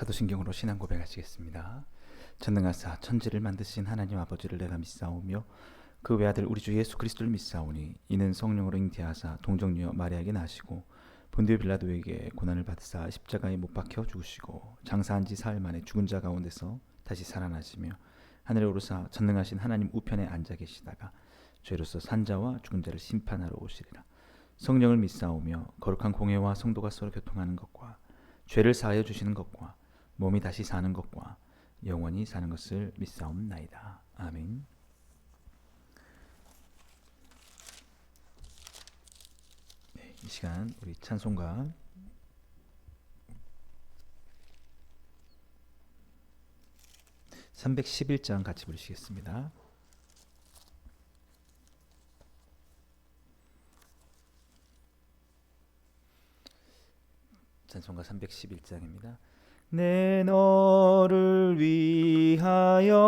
사도신경으로 신앙 고백하시겠습니다. 전능하사 천지를 만드신 하나님 아버지를 내가 믿사오며 그 외아들 우리 주 예수 그리스도를 믿사오니 이는 성령으로 잉태하사 동정녀 마리아에게 나시고 본디오 빌라도에게 고난을 받으사 십자가에 못 박혀 죽으시고 장사한 지 사흘 만에 죽은 자 가운데서 다시 살아나시며 하늘에 오르사 전능하신 하나님 우편에 앉아 계시다가 죄로서 산 자와 죽은 자를 심판하러 오시리라. 성령을 믿사오며 거룩한 공회와 성도가 서로 교통하는 것과 죄를 사하여 주시는 것과 몸이 다시 사는 것과 영원히 사는 것을 믿사옵나이다. 아멘. 네, 이 시간 우리 찬송가 311장 같이 부르시겠습니다. 찬송가 311장입니다. 내 너를 위하여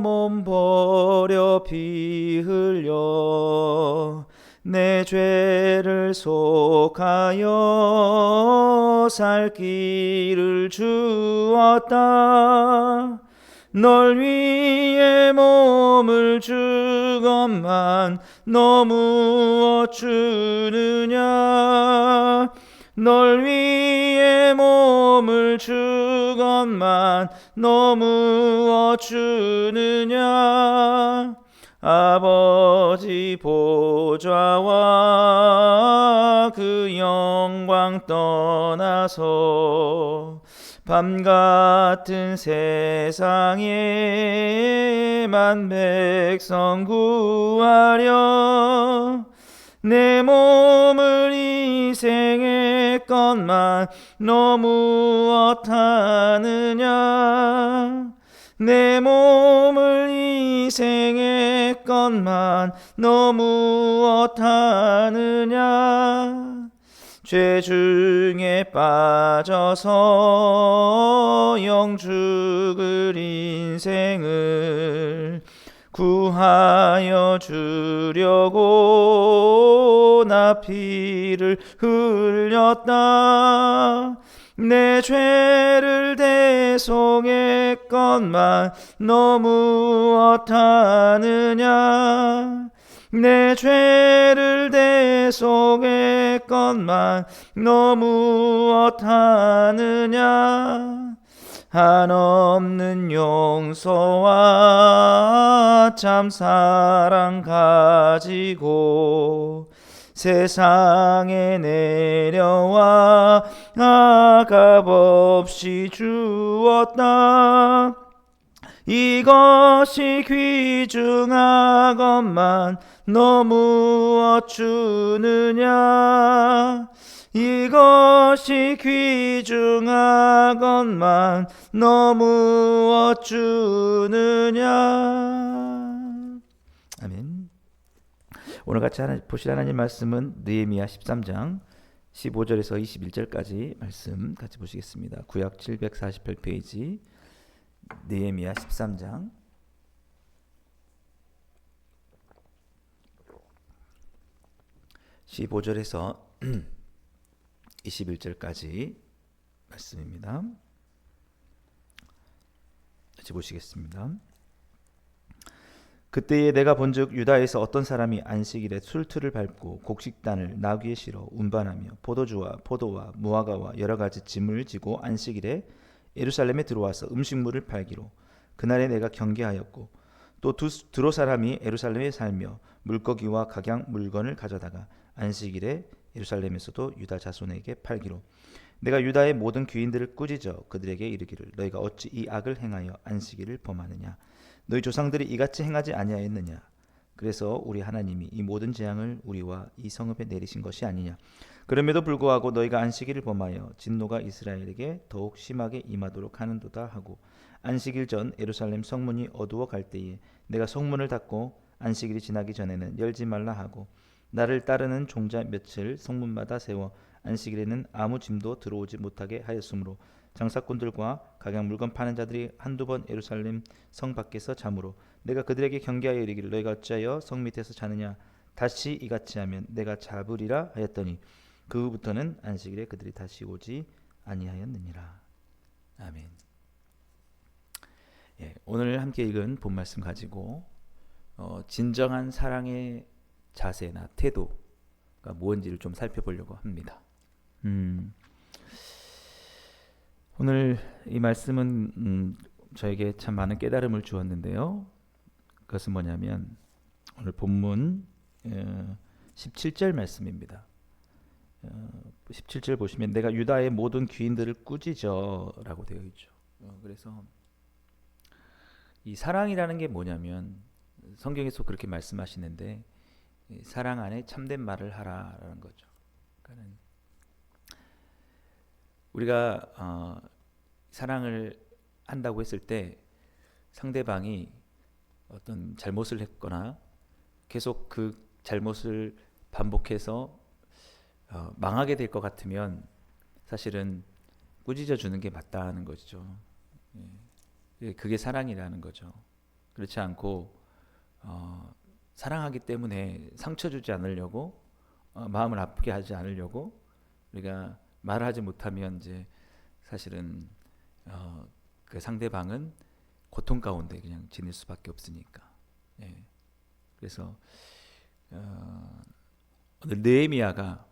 몸 버려 피 흘려 내 죄를 속하여 살 길을 주었다. 널 위해 몸을 주건만 너 무엇 주느냐. 널 위해 몸을 주건만 너 무엇 주느냐. 아버지 보좌와 그 영광 떠나서 밤같은 세상에만 백성 구하려 내 몸을 희생했건만 너 무엇 하느냐. 내 몸을 희생했건만 너 무엇 하느냐. 죄 중에 빠져서 영 죽을 인생을 구하여 주려고 나 피를 흘렸다. 내 죄를 대속했건만 너 무엇 하느냐. 내 죄를 대속했건만 너 무엇 하느냐. 한없는 용서와 참 사랑 가지고 세상에 내려와 아깝없이 주었다. 이것이 귀중하건만 너 무엇 주느냐. 이것이 귀중하건만 너 무엇 주느냐. 아멘. 오늘 같이 보실 하나님 말씀은 느헤미야 13장 15절에서 21절까지 말씀 같이 보시겠습니다. 구약 748페이지 느헤미야 13장 15절에서 21절까지 말씀입니다. 같이 보시겠습니다. 그때에 내가 본즉 유다에서 어떤 사람이 안식일에 술틀을 밟고 곡식단을 나귀에 실어 운반하며 포도주와 포도와 무화과와 여러 가지 짐을 지고 안식일에 예루살렘에 들어와서 음식물을 팔기로 그날에 내가 경계하였고 또 두로 사람이 예루살렘에 살며 물고기와 각양 물건을 가져다가 안식일에 예루살렘에서도 유다 자손에게 팔기로 내가 유다의 모든 귀인들을 꾸짖어 그들에게 이르기를 너희가 어찌 이 악을 행하여 안식일을 범하느냐. 너희 조상들이 이같이 행하지 아니하였느냐. 그래서 우리 하나님이 이 모든 재앙을 우리와 이 성읍에 내리신 것이 아니냐. 그럼에도 불구하고 너희가 안식일을 범하여 진노가 이스라엘에게 더욱 심하게 임하도록 하는도다 하고 안식일 전 예루살렘 성문이 어두워 갈 때에 내가 성문을 닫고 안식일이 지나기 전에는 열지 말라 하고 나를 따르는 종자 며칠 성문마다 세워 안식일에는 아무 짐도 들어오지 못하게 하였으므로 장사꾼들과 각양 물건 파는 자들이 한두 번 예루살렘 성 밖에서 자므로 내가 그들에게 경계하여 이르기를 너희가 어찌하여 성 밑에서 자느냐. 다시 이같이 하면 내가 잡으리라 하였더니 그 후부터는 안식일에 그들이 다시 오지 아니하였느니라. 아멘. 예, 오늘 함께 읽은 본 말씀 가지고 진정한 사랑의 자세나 태도가 무엇인지를 좀 살펴보려고 합니다. 오늘 이 말씀은 저에게 참 많은 깨달음을 주었는데요. 그것은 뭐냐면 오늘 본문 17절 말씀입니다. 17절 보시면 내가 유다의 모든 귀인들을 꾸짖어라고 되어 있죠. 그래서 이 사랑이라는 게 뭐냐면 성경에서 그렇게 말씀하시는데 사랑 안에 참된 말을 하라라는 거죠. 그러니까 우리가 사랑을 한다고 했을 때 상대방이 어떤 잘못을 했거나 계속 그 잘못을 반복해서 망하게 될 것 같으면 사실은 꾸짖어 주는 게 맞다는 거죠. 그게 사랑이라는 거죠. 그렇지 않고 사랑하기 때문에 상처 주지 않으려고 마음을 아프게 하지 않으려고 우리가 말하지 못하면 이제 사실은 그 상대방은 고통 가운데 그냥 지낼 수밖에 없으니까. 예. 그래서 오늘 느헤미야가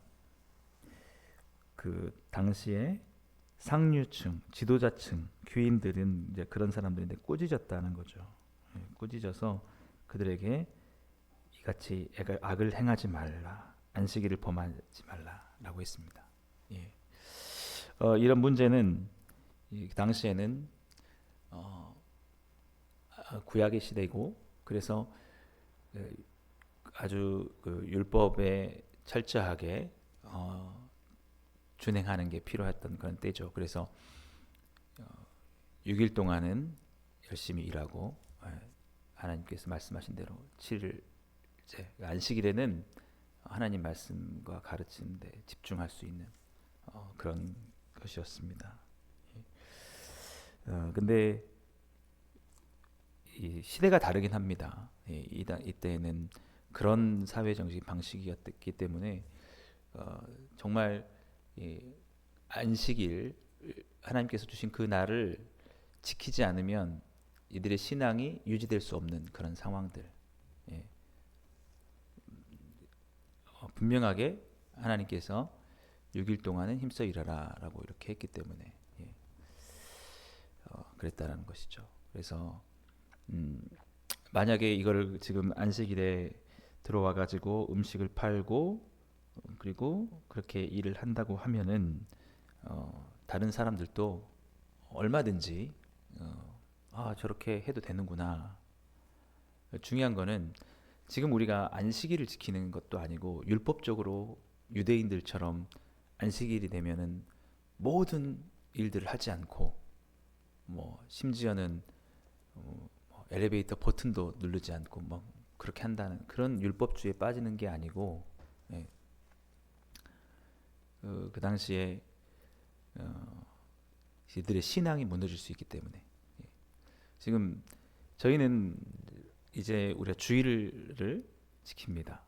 그 당시에 상류층, 지도자층, 귀인들은 이제 그런 사람들인데 꾸짖었다는 거죠. 예, 꾸짖어서 그들에게 이같이 악을 행하지 말라, 안식일을 범하지 말라라고 했습니다. 예. 이런 문제는 당시에는 구약의 시대이고 그래서 아주 그 율법에 철저하게 준행하는 게 필요했던 그런 때죠. 그래서 6일 동안은 열심히 일하고 하나님께서 말씀하신 대로 7일째 안식일에는 하나님 말씀과 가르치는데 집중할 수 있는 그런 것이었습니다. 근데 이 시대가 다르긴 합니다. 이때는 그런 사회 정신 방식이었기 때문에 정말 안식일 하나님께서 주신 그 날을 지키지 않으면 이들의 신앙이 유지될 수 없는 그런 상황들. 분명하게 하나님께서 6일 동안은 힘써 일하라라고 이렇게 했기 때문에 그랬다라는 것이죠. 그래서 만약에 이거를 지금 안식일에 들어와 가지고 음식을 팔고 그리고 그렇게 일을 한다고 하면은 다른 사람들도 얼마든지 저렇게 해도 되는구나. 중요한 거는 지금 우리가 안식일을 지키는 것도 아니고 율법적으로 유대인들처럼 안식일이 되면은 모든 일들을 하지 않고 뭐 심지어는 엘리베이터 버튼도 누르지 않고 막 그렇게 한다는 그런 율법주의에 빠지는 게 아니고 그 당시에 이들의 신앙이 무너질 수 있기 때문에 지금 저희는 이제 우리가 주일을 지킵니다.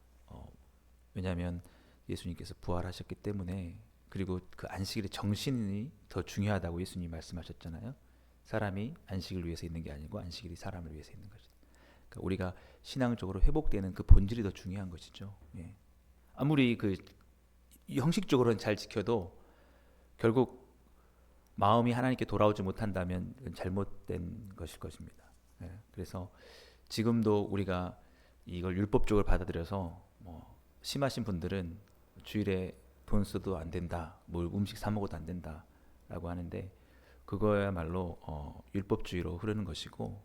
왜냐하면 예수님께서 부활하셨기 때문에 그리고 그 안식일의 정신이 더 중요하다고 예수님이 말씀하셨잖아요. 사람이 안식을 위해서 있는 게 아니고 안식일이 사람을 위해서 있는 것이다. 그러니까 우리가 신앙적으로 회복되는 그 본질이 더 중요한 것이죠. 아무리 그 형식적으로는 잘 지켜도 결국 마음이 하나님께 돌아오지 못한다면 잘못된 것일 것입니다. 그래서 지금도 우리가 이걸 율법적으로 받아들여서 심하신 분들은 주일에 돈 써도 안 된다, 뭘 음식 사 먹어도 안 된다라고 하는데 그거야말로 율법주의로 흐르는 것이고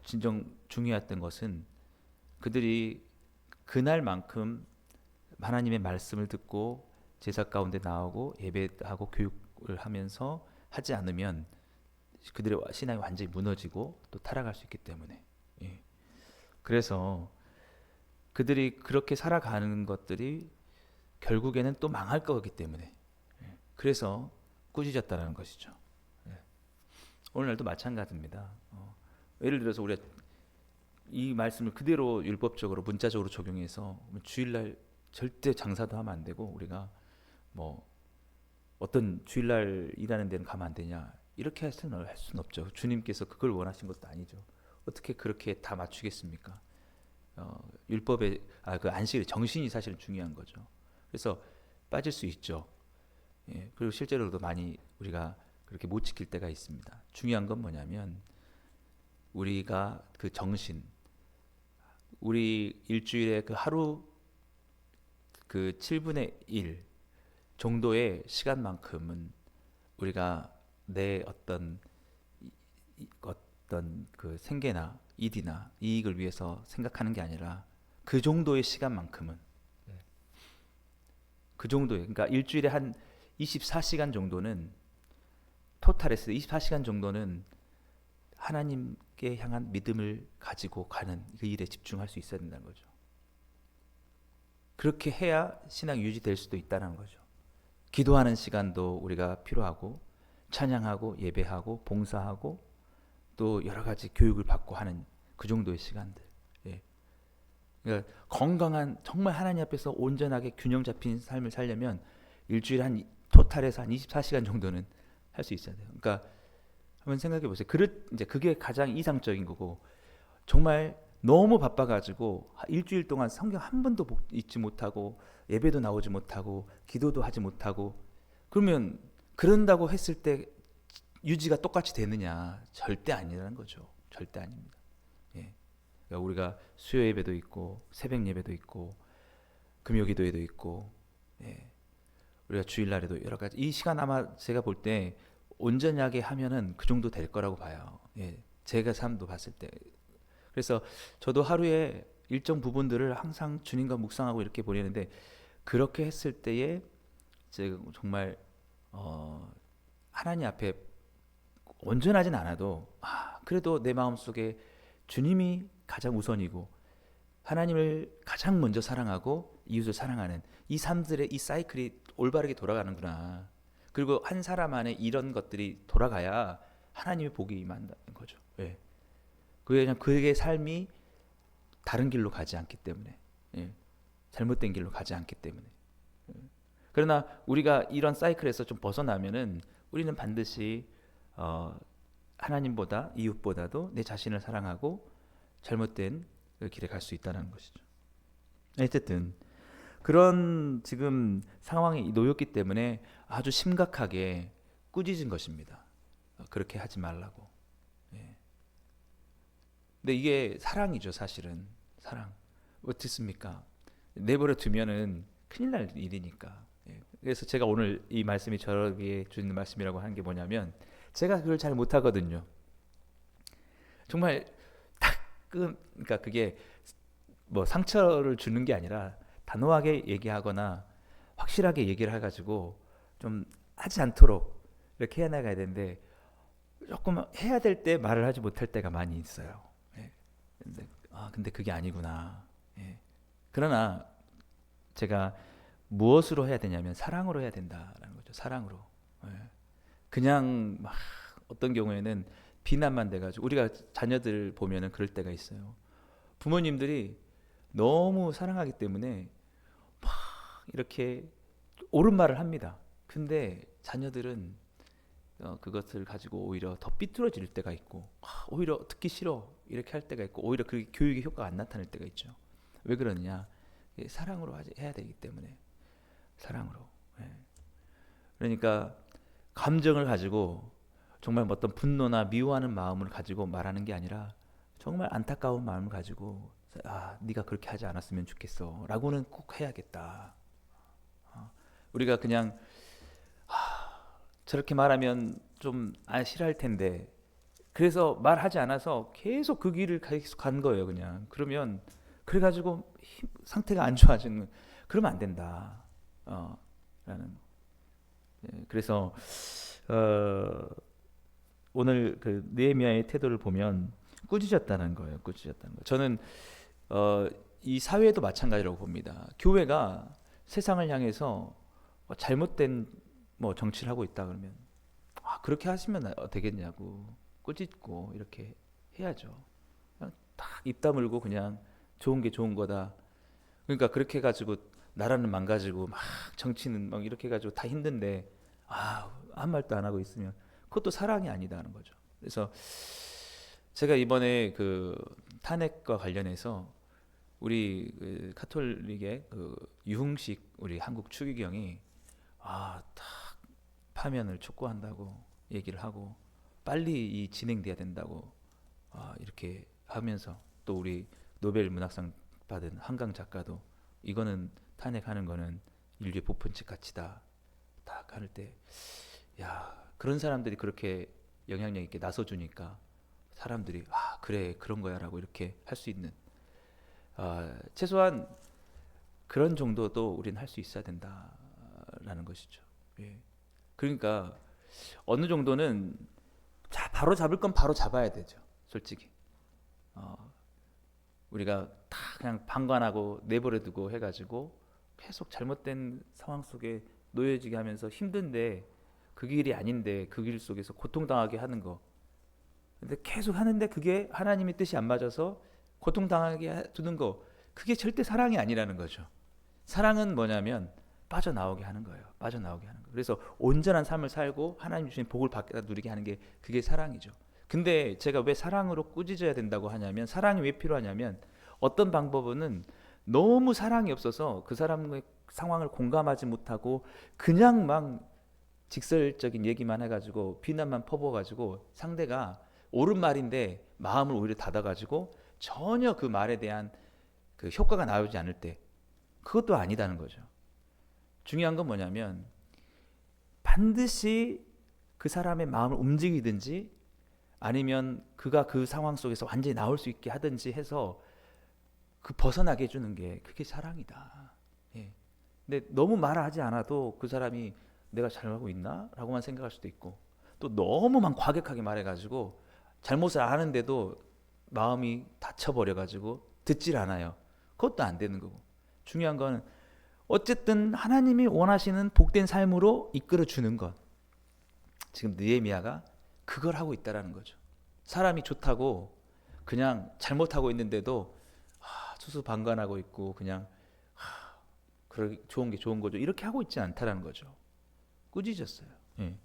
진정 중요했던 것은 그들이 그날만큼 하나님의 말씀을 듣고 제사 가운데 나오고 예배하고 교육을 하면서 하지 않으면 그들의 신앙이 완전히 무너지고 또 타락할 수 있기 때문에 그래서 그들이 그렇게 살아가는 것들이 결국에는 또 망할 거기 때문에 그래서 꾸짖었다는 것이죠. 오늘날도 마찬가지입니다. 예를 들어서 우리가 이 말씀을 그대로 율법적으로 문자적으로 적용해서 주일날 절대 장사도 하면 안 되고 우리가 뭐 어떤 주일날 일하는 데는 가면 안 되냐? 이렇게 할 수는 없죠. 주님께서 그걸 원하신 것도 아니죠. 어떻게 그렇게 다 맞추겠습니까? 율법의 그 안식일 정신이 사실은 중요한 거죠. 그래서 빠질 수 있죠. 예, 그리고 실제로도 많이 우리가 그렇게 못 지킬 때가 있습니다. 중요한 건 뭐냐면 우리가 그 정신, 우리 일주일에 그 하루 그 7분의 1 정도의 시간만큼은 우리가 내 어떤 그 생계나 일이나 이익을 위해서 생각하는 게 아니라 그 정도의 시간만큼은 그 정도의, 그러니까 일주일에 한 24시간 정도는 토탈에서 24시간 정도는 하나님께 향한 믿음을 가지고 가는 그 일에 집중할 수 있어야 된다는 거죠. 그렇게 해야 신앙이 유지될 수도 있다는 거죠. 기도하는 시간도 우리가 필요하고 찬양하고 예배하고 봉사하고 또 여러 가지 교육을 받고 하는 그 정도의 시간들. 예. 그러니까 건강한 정말 하나님 앞에서 온전하게 균형 잡힌 삶을 살려면 일주일에 한 토탈에서 한 24시간 정도는 할 수 있어야 돼요. 그러니까 한번 생각해 보세요. 이제 그게 가장 이상적인 거고 정말 너무 바빠가지고 일주일 동안 성경 한 번도 읽지 못하고 예배도 나오지 못하고 기도도 하지 못하고 그러면 그런다고 했을 때 유지가 똑같이 되느냐? 절대 아니라는 거죠. 절대 아닙니다. 예. 그러니까 우리가 수요 예배도 있고 새벽 예배도 있고 금요 기도회도 있고 예. 우리가 주일날에도 여러 가지 이 시간 아마 제가 볼 때 온전하게 하면은 그 정도 될 거라고 봐요. 예. 제가 삶도 봤을 때 그래서 저도 하루에 일정 부분들을 항상 주님과 묵상하고 이렇게 보내는데 그렇게 했을 때에 제가 정말 하나님 앞에 온전하진 않아도 그래도 내 마음속에 주님이 가장 우선이고 하나님을 가장 먼저 사랑하고 이웃을 사랑하는 이 삶들의 이 사이클이 올바르게 돌아가는구나. 그리고 한 사람 안에 이런 것들이 돌아가야 하나님의 복이 임한다는 거죠. 예. 그냥 그의 삶이 다른 길로 가지 않기 때문에 예. 잘못된 길로 가지 않기 때문에 예. 그러나 우리가 이런 사이클에서 좀 벗어나면은 우리는 반드시 하나님보다 이웃보다도 내 자신을 사랑하고 잘못된 그 길에 갈 수 있다는 것이죠. 어쨌든 그런 지금 상황에 놓였기 때문에 아주 심각하게 꾸짖은 것입니다. 그렇게 하지 말라고. 예. 근데 이게 사랑이죠, 사실은. 사랑. 어떻습니까? 내버려 두면은 큰일 날 일이니까. 예. 그래서 제가 오늘 이 말씀이 저에게 주는 말씀이라고 하는 게 뭐냐면 제가 그걸 잘 못하거든요. 정말 그러니까 그게 뭐 상처를 주는 게 아니라 단호하게 얘기하거나 확실하게 얘기를 해가지고 좀 하지 않도록 이렇게 해나가야 되는데 조금 해야 될 때 말을 하지 못할 때가 많이 있어요. 예. 근데 그게 아니구나. 예. 그러나 제가 무엇으로 해야 되냐면 사랑으로 해야 된다라는 거죠. 사랑으로. 예. 그냥 막 어떤 경우에는 비난만 돼가지고 우리가 자녀들 보면은 그럴 때가 있어요. 부모님들이 너무 사랑하기 때문에 막 이렇게 옳은 말을 합니다. 근데 자녀들은 그것을 가지고 오히려 더 삐뚤어질 때가 있고 오히려 듣기 싫어 이렇게 할 때가 있고 오히려 그 교육의 효과가 안 나타날 때가 있죠. 왜 그러느냐? 사랑으로 해야 되기 때문에 사랑으로. 예. 그러니까 감정을 가지고 정말 어떤 분노나 미워하는 마음을 가지고 말하는 게 아니라 정말 안타까운 마음을 가지고 네가 그렇게 하지 않았으면 좋겠어 라고는 꼭 해야겠다. 우리가 그냥 저렇게 말하면 좀 싫어할 텐데 그래서 말하지 않아서 계속 그 길을 계속 간 거예요. 그냥 그러면 그래가지고 상태가 안 좋아지는 그러면 안 된다. 라는. 그래서 오늘 그 느헤미야의 태도를 보면 꾸짖었다는 거예요. 꾸짖었다는 거. 저는 이 사회도 마찬가지라고 봅니다. 교회가 세상을 향해서 잘못된 정치를 하고 있다 그러면 그렇게 하시면 되겠냐고 꾸짖고 이렇게 해야죠. 그냥 딱 입 다물고 그냥 좋은 게 좋은 거다. 그러니까 그렇게 해가지고 나라는 망가지고 막 정치는 막 이렇게 해가지고 다 힘든데 아무 말도 안 하고 있으면 그것도 사랑이 아니다는 거죠. 그래서 제가 이번에 그 탄핵과 관련해서 우리 그 카톨릭의 그 유흥식 우리 한국 추기경이 딱 파면을 촉구한다고 얘기를 하고 빨리 이 진행돼야 된다고 이렇게 하면서 또 우리 노벨 문학상 받은 한강 작가도 이거는 탄핵하는 거는 인류의 보편적 가치다 딱 할 때 그런 사람들이 그렇게 영향력 있게 나서주니까 사람들이 그래 그런 거야라고 이렇게 할 수 있는 최소한 그런 정도도 우리는 할 수 있어야 된다라는 것이죠. 예. 그러니까 어느 정도는 바로 잡을 건 바로 잡아야 되죠. 솔직히 우리가 다 그냥 방관하고 내버려두고 해가지고 계속 잘못된 상황 속에 놓여지게 하면서 힘든데 그 길이 아닌데 그 길 속에서 고통당하게 하는 거. 근데 계속 하는데 그게 하나님의 뜻이 안 맞아서 고통당하게 두는 거. 그게 절대 사랑이 아니라는 거죠. 사랑은 뭐냐면 빠져나오게 하는 거예요. 빠져나오게 하는 거. 그래서 온전한 삶을 살고 하나님 주신 복을 받게 누리게 하는 게 그게 사랑이죠. 근데 제가 왜 사랑으로 꾸짖어야 된다고 하냐면 사랑이 왜 필요하냐면 어떤 방법은 너무 사랑이 없어서 그 사람의 상황을 공감하지 못하고 그냥 막 직설적인 얘기만 해가지고 비난만 퍼부어가지고 상대가 옳은 말인데 마음을 오히려 닫아가지고 전혀 그 말에 대한 그 효과가 나오지 않을 때 그것도 아니다는 거죠. 중요한 건 뭐냐면 반드시 그 사람의 마음을 움직이든지 아니면 그가 그 상황 속에서 완전히 나올 수 있게 하든지 해서 그 벗어나게 해주는 게 그게 사랑이다. 예. 근데 너무 말하지 않아도 그 사람이 내가 잘하고 있나? 라고만 생각할 수도 있고 또 너무만 과격하게 말해가지고 잘못을 아는데도 마음이 다쳐버려가지고 듣질 않아요. 그것도 안 되는 거고 중요한 건 어쨌든 하나님이 원하시는 복된 삶으로 이끌어주는 것. 지금 느헤미야가 그걸 하고 있다라는 거죠. 사람이 좋다고 그냥 잘못하고 있는데도 수수방관하고 있고 그냥 좋은 게 좋은 거죠. 이렇게 하고 있지 않다라는 거죠. 꾸짖었어요. 예.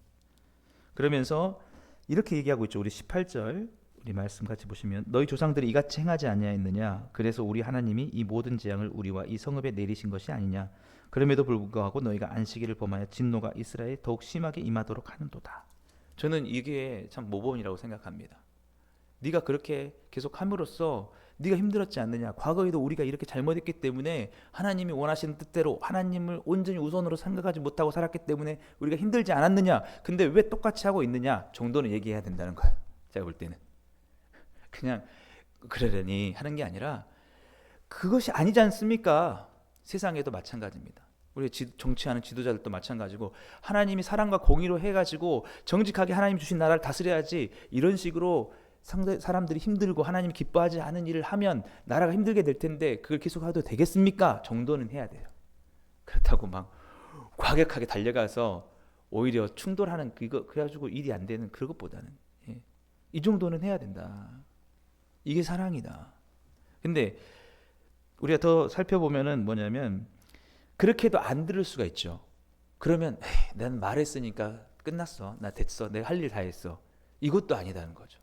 그러면서 이렇게 얘기하고 있죠. 우리 18절 우리 말씀 같이 보시면 너희 조상들이 이같이 행하지 아니하였느냐 그래서 우리 하나님이 이 모든 재앙을 우리와 이 성읍에 내리신 것이 아니냐 그럼에도 불구하고 너희가 안식일을 범하여 진노가 이스라엘에 더욱 심하게 임하도록 하는도다. 저는 이게 참 모범이라고 생각합니다. 네가 그렇게 계속 함으로써 네가 힘들었지 않느냐. 과거에도 우리가 이렇게 잘못했기 때문에 하나님이 원하시는 뜻대로 하나님을 온전히 우선으로 생각하지 못하고 살았기 때문에 우리가 힘들지 않았느냐. 근데 왜 똑같이 하고 있느냐 정도는 얘기해야 된다는 거예요. 제가 볼 때는 그냥 그러려니 하는 게 아니라 그것이 아니지 않습니까? 세상에도 마찬가지입니다. 우리 정치하는 지도자들도 마찬가지고 하나님이 사랑과 공의로 해가지고 정직하게 하나님 주신 나라를 다스려야지 이런 식으로 사람들이 힘들고 하나님 기뻐하지 않은 일을 하면 나라가 힘들게 될 텐데 그걸 계속 해도 되겠습니까? 정도는 해야 돼요. 그렇다고 막 과격하게 달려가서 오히려 충돌하는 그래가지고 일이 안 되는 그런 것보다는 이 정도는 해야 된다. 이게 사랑이다. 근데 우리가 더 살펴보면은 뭐냐면 그렇게도 안 들을 수가 있죠. 그러면 난 말했으니까 끝났어. 나 됐어. 내가 할 일 다 했어. 이것도 아니다는 거죠.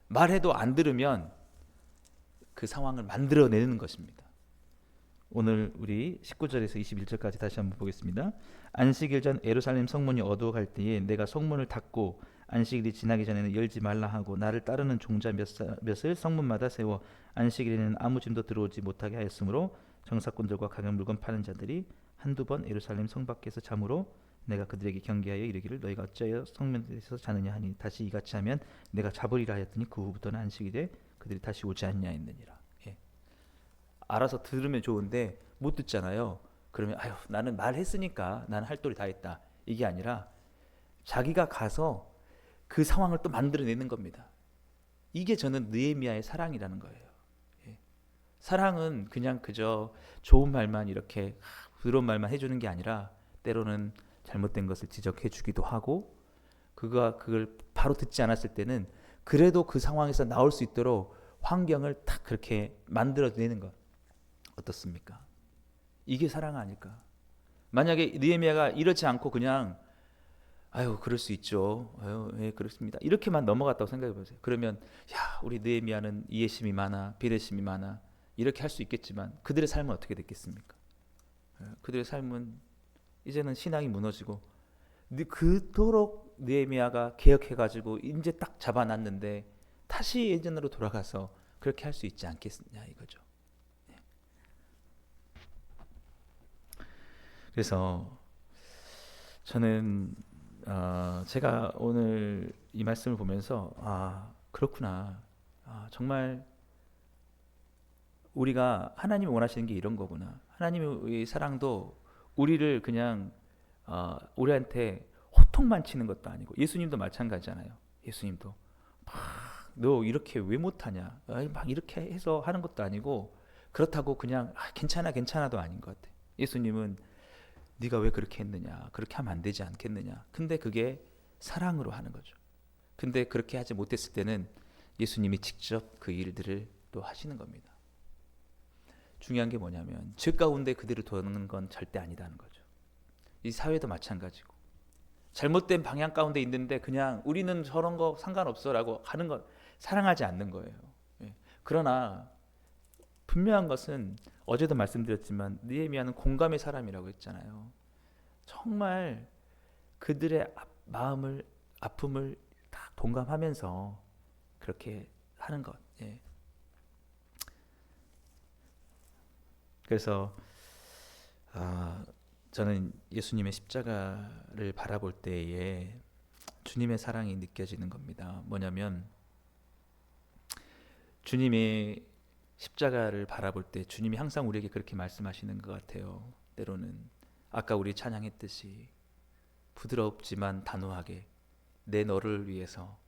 말해도 안 들으면 그 상황을 만들어내는 것입니다. 오늘 우리 19절에서 21절까지 다시 한번 보겠습니다. 안식일 전 예루살렘 성문이 어두워갈 때에 내가 성문을 닫고 안식일이 지나기 전에는 열지 말라 하고 나를 따르는 종자 몇을 성문마다 세워 안식일에는 아무 짐도 들어오지 못하게 하였으므로 정사꾼들과 각양 물건 파는 자들이 한두 번 예루살렘 성 밖에서 잠으로 내가 그들에게 경계하여 이르기를 너희가 어찌하여 성문에서 자느냐 하니 다시 이같이 하면 내가 잡으리라 하였더니 그 후부터는 안식일에 그들이 다시 오지 않냐 했느니라. 알아서 들으면 좋은데 못 듣잖아요. 그러면 나는 말했으니까 나는 할 도리 다 했다. 이게 아니라 자기가 가서 그 상황을 또 만들어내는 겁니다. 이게 저는 느헤미야의 사랑이라는 거예요. 사랑은 그냥 그저 좋은 말만 이렇게 부드러운 말만 해주는 게 아니라 때로는 잘못된 것을 지적해 주기도 하고 그걸 바로 듣지 않았을 때는 그래도 그 상황에서 나올 수 있도록 환경을 딱 그렇게 만들어내는 것 어떻습니까? 이게 사랑 아닐까? 만약에 느헤미야가 이렇지 않고 그냥 아유 그럴 수 있죠. 아유 예 그렇습니다. 이렇게만 넘어갔다고 생각해 보세요. 그러면 야 우리 느헤미야는 이해심이 많아, 배려심이 많아 이렇게 할 수 있겠지만 그들의 삶은 어떻게 됐겠습니까? 예, 그들의 삶은 이제는 신앙이 무너지고 그토록 느헤미야가 개혁해가지고 이제 딱 잡아놨는데 다시 예전으로 돌아가서 그렇게 할 수 있지 않겠느냐 이거죠. 그래서 저는 제가 오늘 이 말씀을 보면서 그렇구나. 정말 우리가 하나님이 원하시는 게 이런 거구나. 하나님의 사랑도 우리를 그냥 우리한테 호통만 치는 것도 아니고 예수님도 마찬가지잖아요. 예수님도 막 너 이렇게 왜 못하냐 막 이렇게 해서 하는 것도 아니고 그렇다고 그냥 괜찮아 괜찮아도 아닌 것 같아. 예수님은 네가 왜 그렇게 했느냐 그렇게 하면 안 되지 않겠느냐. 근데 그게 사랑으로 하는 거죠. 근데 그렇게 하지 못했을 때는 예수님이 직접 그 일들을 또 하시는 겁니다. 중요한 게 뭐냐면 죄 가운데 그대로 두는 건 절대 아니다는 거죠. 이 사회도 마찬가지고 잘못된 방향 가운데 있는데 그냥 우리는 저런 거 상관없어라고 하는 건 사랑하지 않는 거예요. 예. 그러나 분명한 것은 어제도 말씀드렸지만 느헤미야는 공감의 사람이라고 했잖아요. 정말 그들의 마음을 아픔을 다 동감하면서 그렇게 하는 것. 예. 그래서 저는 예수님의 십자가를 바라볼 때에 주님의 사랑이 느껴지는 겁니다. 뭐냐면 주님의 십자가를 바라볼 때 주님이 항상 우리에게 그렇게 말씀하시는 것 같아요. 때로는 아까 우리 찬양했듯이 부드럽지만 단호하게 내 너를 위해서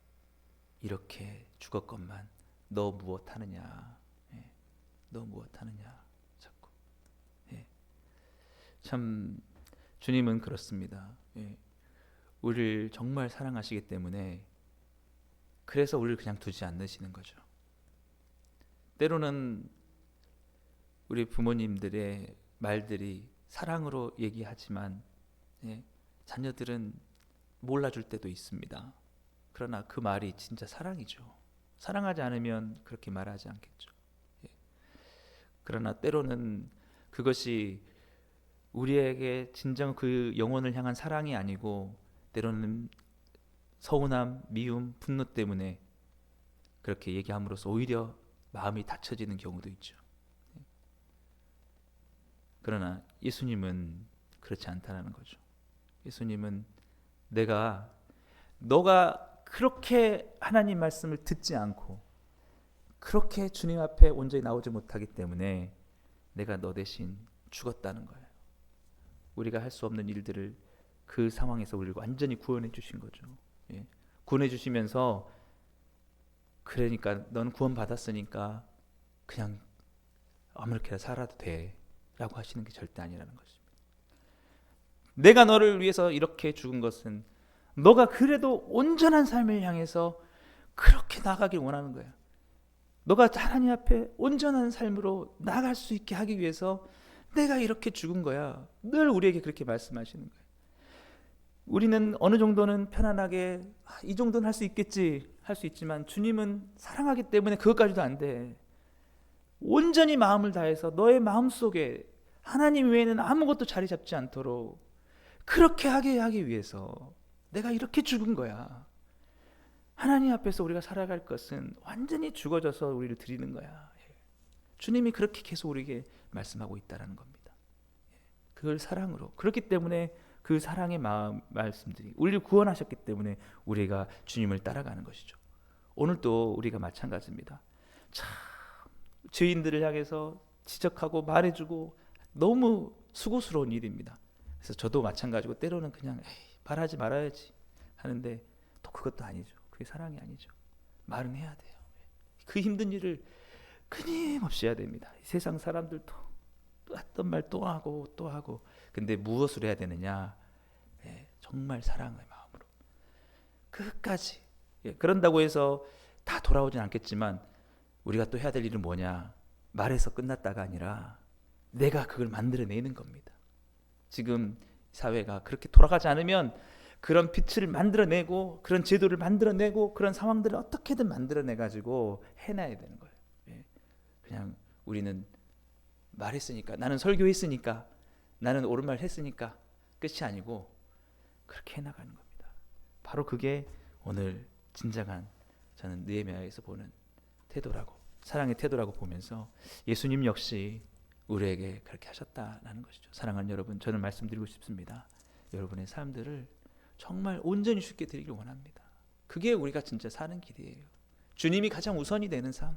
이렇게 죽었건만 너 무엇하느냐. 예. 너 무엇하느냐 자꾸. 예. 참 주님은 그렇습니다. 예. 우리를 정말 사랑하시기 때문에 그래서 우리를 그냥 두지 않으시는 거죠. 때로는 우리 부모님들의 말들이 사랑으로 얘기하지만 자녀들은 몰라줄 때도 있습니다. 그러나 그 말이 진짜 사랑이죠. 사랑하지 않으면 그렇게 말하지 않겠죠. 그러나 때로는 그것이 우리에게 진정 그 영혼을 향한 사랑이 아니고 때로는 서운함, 미움, 분노 때문에 그렇게 얘기함으로써 오히려 마음이 닫혀지는 경우도 있죠. 그러나 예수님은 그렇지 않다는 거죠. 예수님은 너가 그렇게 하나님 말씀을 듣지 않고 그렇게 주님 앞에 온전히 나오지 못하기 때문에 내가 너 대신 죽었다는 거예요. 우리가 할 수 없는 일들을 그 상황에서 우리를 완전히 구원해 주신 거죠. 예. 구원해 주시면서 그러니까 넌 구원 받았으니까 그냥 아무렇게나 살아도 돼 라고 하시는 게 절대 아니라는 것입니다. 내가 너를 위해서 이렇게 죽은 것은 너가 그래도 온전한 삶을 향해서 그렇게 나가길 원하는 거야. 너가 하나님 앞에 온전한 삶으로 나갈 수 있게 하기 위해서 내가 이렇게 죽은 거야. 늘 우리에게 그렇게 말씀하시는 거예요. 우리는 어느 정도는 편안하게 이 정도는 할 수 있겠지 할 수 있지만 주님은 사랑하기 때문에 그것까지도 안 돼. 온전히 마음을 다해서 너의 마음속에 하나님 외에는 아무것도 자리 잡지 않도록 그렇게 하게 하기 위해서 내가 이렇게 죽은 거야. 하나님 앞에서 우리가 살아갈 것은 완전히 죽어져서 우리를 드리는 거야. 주님이 그렇게 계속 우리에게 말씀하고 있다는 겁니다. 그걸 사랑으로. 그렇기 때문에 그 사랑의 말씀들이 우리를 구원하셨기 때문에 우리가 주님을 따라가는 것이죠. 오늘도 우리가 마찬가지입니다. 참 죄인들을 향해서 지적하고 말해주고 너무 수고스러운 일입니다. 그래서 저도 마찬가지고 때로는 그냥 말하지 말아야지 하는데 또 그것도 아니죠. 그게 사랑이 아니죠. 말은 해야 돼요. 그 힘든 일을 끊임없이 해야 됩니다. 세상 사람들도 또 했던 말 또 하고 또 하고. 근데 무엇을 해야 되느냐? 정말 사랑의 마음으로 끝까지. 그런다고 해서 다 돌아오진 않겠지만 우리가 또 해야 될 일은 뭐냐? 말해서 끝났다가 아니라 내가 그걸 만들어내는 겁니다. 지금 사회가 그렇게 돌아가지 않으면 그런 빛을 만들어내고 그런 제도를 만들어내고 그런 상황들을 어떻게든 만들어내가지고 해놔야 되는 거예요. 예. 그냥 우리는 말했으니까, 나는 설교했으니까, 나는 옳은 말 했으니까 끝이 아니고 그렇게 해나가는 겁니다. 바로 그게 오늘 진정한 저는 느헤미야에서 보는 태도라고, 사랑의 태도라고 보면서 예수님 역시 우리에게 그렇게 하셨다라는 것이죠. 사랑하는 여러분, 저는 말씀드리고 싶습니다. 여러분의 삶들을 정말 온전히 주께 드리길 원합니다. 그게 우리가 진짜 사는 길이에요. 주님이 가장 우선이 되는 삶,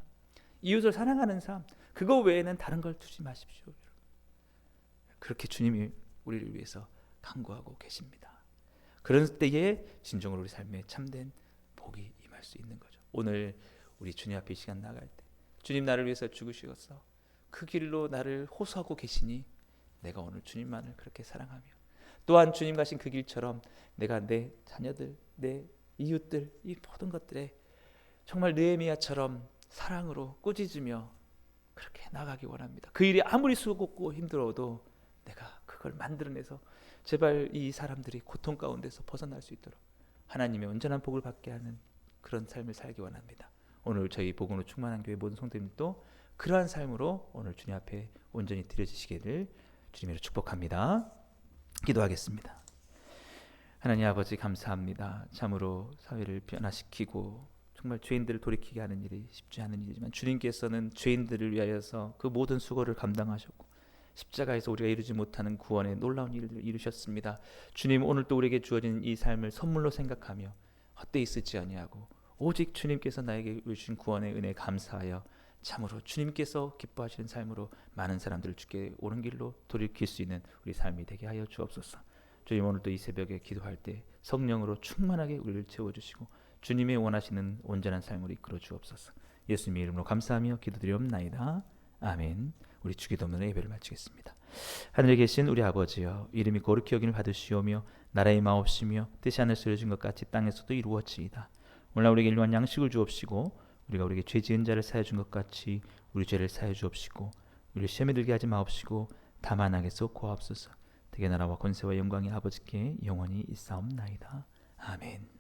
이웃을 사랑하는 삶, 그거 외에는 다른 걸 두지 마십시오. 그렇게 주님이 우리를 위해서 간구하고 계십니다. 그런 때에 진정으로 우리 삶에 참된 복이 임할 수 있는 거죠. 오늘 우리 주님 앞에 이 시간 나갈 때 주님 나를 위해서 죽으시었어, 그 길로 나를 호소하고 계시니 내가 오늘 주님만을 그렇게 사랑하며 또한 주님 가신 그 길처럼 내가 내 자녀들, 내 이웃들, 이 모든 것들에 정말 느헤미야처럼 사랑으로 꾸짖으며 그렇게 나가기 원합니다. 그 일이 아무리 수고롭고 힘들어도 내가 그걸 만들어내서 제발 이 사람들이 고통 가운데서 벗어날 수 있도록 하나님의 온전한 복을 받게 하는 그런 삶을 살기 원합니다. 오늘 저희 복음으로 충만한 교회 모든 성도님도 그러한 삶으로 오늘 주님 앞에 온전히 드려지시기를 주님으로 축복합니다. 기도하겠습니다. 하나님 아버지, 감사합니다. 참으로 사회를 변화시키고 정말 죄인들을 돌이키게 하는 일이 쉽지 않은 일이지만 주님께서는 죄인들을 위하여서 그 모든 수고를 감당하셨고 십자가에서 우리가 이루지 못하는 구원의 놀라운 일을 이루셨습니다. 주님, 오늘 또 우리에게 주어진 이 삶을 선물로 생각하며 헛되이 쓰지 아니하고 오직 주님께서 나에게 주신 구원의 은혜에 감사하여 참으로 주님께서 기뻐하시는 삶으로 많은 사람들을 주께 옳은 길로 돌이킬 수 있는 우리 삶이 되게 하여 주옵소서. 주님, 오늘 또 이 새벽에 기도할 때 성령으로 충만하게 우리를 채워주시고 주님의 원하시는 온전한 삶으로 이끌어 주옵소서. 예수님의 이름으로 감사하며 기도드리옵나이다. 아멘. 우리 주기도문으로 예배를 마치겠습니다. 하늘에 계신 우리 아버지여, 이름이 거룩히 여김을 받으시오며 나라의 마옵시며 뜻이 하늘에서 이루어진 것 같이 땅에서도 이루어지이다. 오늘 우리에게 일용할 양식을 주옵시고 우리가 우리에게 죄 지은 자를 사하여 준 것 같이 우리 죄를 사하여 주옵시고 우리를 시험에 들게 하지 마옵시고 다만 악에서 구하옵소서. 대개 나라와 권세와 영광이 아버지께 영원히 있사옵나이다. 아멘.